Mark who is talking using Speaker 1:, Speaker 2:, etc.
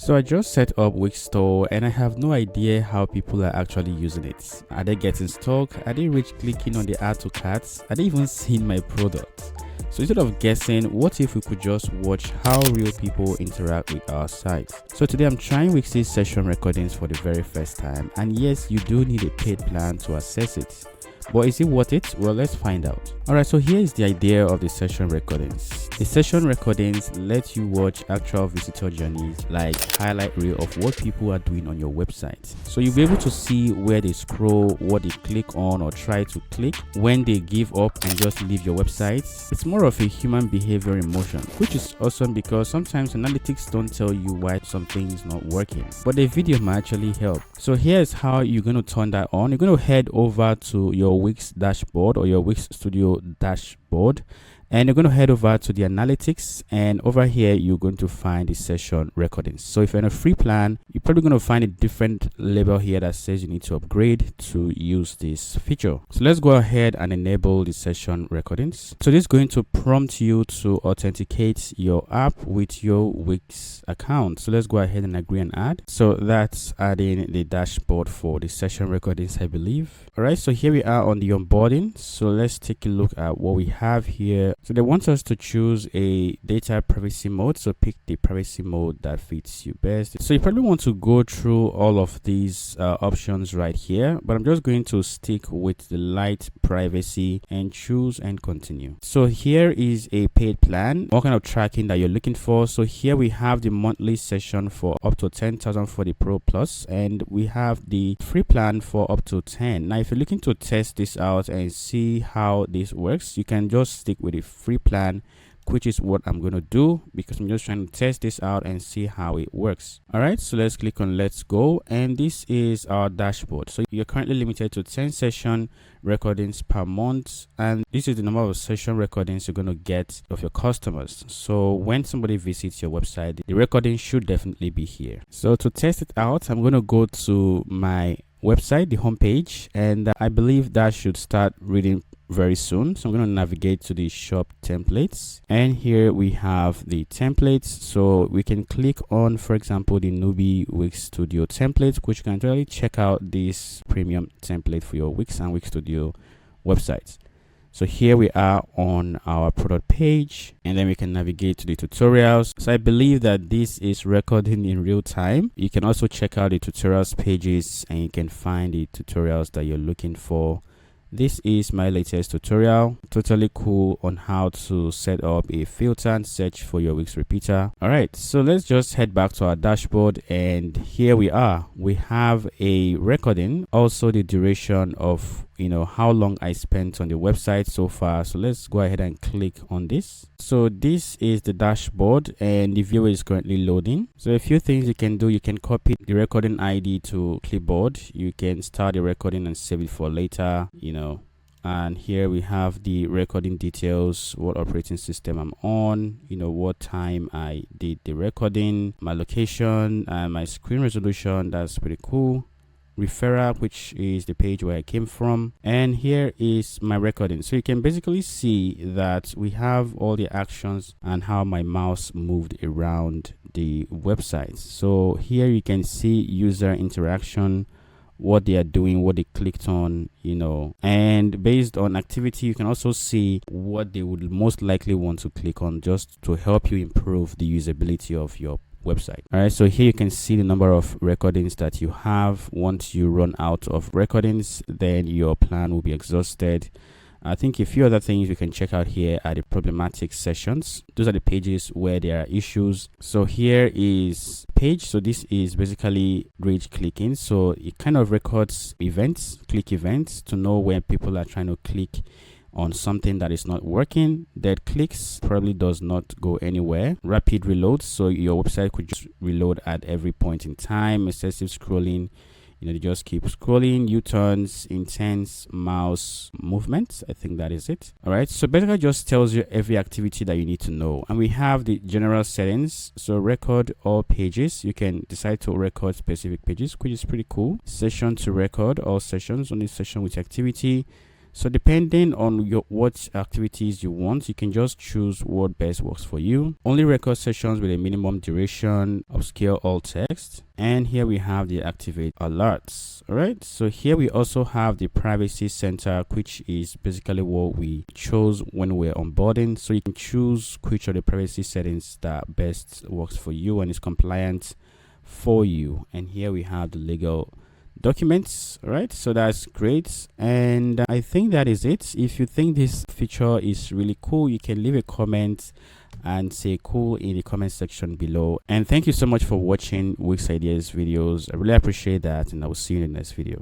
Speaker 1: So I just set up Wix Store and I have no idea how people are actually using it. Are they getting stuck? Are they clicking on the add to carts? Are they even seeing my product? So instead of guessing, what if we could just watch how real people interact with our site? So today I'm trying Wix's session recordings for the very first time, and yes, you do need a paid plan to access it. But is it worth it? Well, let's find out. Alright, so here is the idea of the session recordings. The session recordings let you watch actual visitor journeys, like highlight reel of what people are doing on your website. So you'll be able to see where they scroll, what they click on or try to click, when they give up and just leave your website. It's more of a human behavior in motion, which is awesome because sometimes analytics don't tell you why something is not working, but the video might actually help. So here's how you're going to turn that on. You're going to head over to your Wix dashboard or your Wix Studio dashboard, and you're going to head over to the analytics, and over here you're going to find the session recordings. So if you're in a free plan, you're probably going to find a different label here that says you need to upgrade to use this feature. So let's go ahead and enable the session recordings. So this is going to prompt you to authenticate your app with your Wix account. So let's go ahead and agree and add. So that's adding the dashboard for the session recordings, I believe. All right, so here we are on the onboarding. So let's take a look at what we have here. So they want us to choose a data privacy mode. So pick the privacy mode that fits you best. So you probably want to go through all of these options right here, but I'm just going to stick with the light privacy and choose and continue. So here is a paid plan. What kind of tracking that you're looking for? So here we have the monthly session for up to 10,000 for the Pro Plus, and we have the free plan for up to 10. Now, if you're looking to test this out and see how this works, you can just stick with the free plan, which is what I'm going to do because I'm just trying to test this out and see how it works. All right, so let's click on let's go, and this is our dashboard. So you're currently limited to 10 session recordings per month, and this is the number of session recordings you're going to get of your customers. So when somebody visits your website, the recording should definitely be here. So to test it out, I'm going to go to my website, the homepage, and I believe that should start reading very soon. So I'm going to navigate to the shop templates, and here we have the templates. So we can click on, for example, the newbie Wix Studio template, which you can really check out this premium template for your Wix and Wix Studio websites. So here we are on our product page, and then we can navigate to the tutorials. So I believe that this is recording in real time. You can also check out the tutorials pages and you can find the tutorials that you're looking for. This is my latest tutorial, totally cool, on how to set up a filter and search for your Wix repeater. All right, so let's just head back to our dashboard, and here we are. We have a recording, also the duration of how long I spent on the website so far. So let's go ahead and click on this. So this is the dashboard, and the viewer is currently loading. So a few things you can do: you can copy the recording ID to clipboard, you can start the recording and save it for later, and here we have the recording details, what operating system I'm on, what time I did the recording, my location, and my screen resolution. That's pretty cool. Referral, which is the page where I came from, and here is my recording. So you can basically see that we have all the actions and how my mouse moved around the website. So here you can see user interaction, what they are doing, what they clicked on, and based on activity you can also see what they would most likely want to click on, just to help you improve the usability of your website. All right, so here you can see the number of recordings that you have. Once you run out of recordings, then your plan will be exhausted. I think a few other things we can check out here are the problematic sessions. Those are the pages where there are issues. So here is page. So this is basically rage clicking. So it kind of records events, click events, to know when people are trying to click on something that is not working. Dead clicks probably does not go anywhere. Rapid reloads, so your website could just reload at every point in time. Excessive scrolling, they just keep scrolling. U-turns, intense mouse movements, I think that is it. All right, so basically just tells you every activity that you need to know. And we have the general settings. So record all pages. You can decide to record specific pages, which is pretty cool. Session to record all sessions, only session with activity. So depending on what activities you want, you can just choose what best works for you. Only record sessions with a minimum duration, obscure all text, and here we have the activate alerts. All right, so here we also have the privacy center, which is basically what we chose when we're onboarding. So you can choose which of the privacy settings that best works for you and is compliant for you. And here we have the legal documents. All right, so that's great, and I think that is it. If you think this feature is really cool, you can leave a comment and say cool in the comment section below. And thank you so much for watching Wix Ideas videos. I really appreciate that, and I will see you in the next video.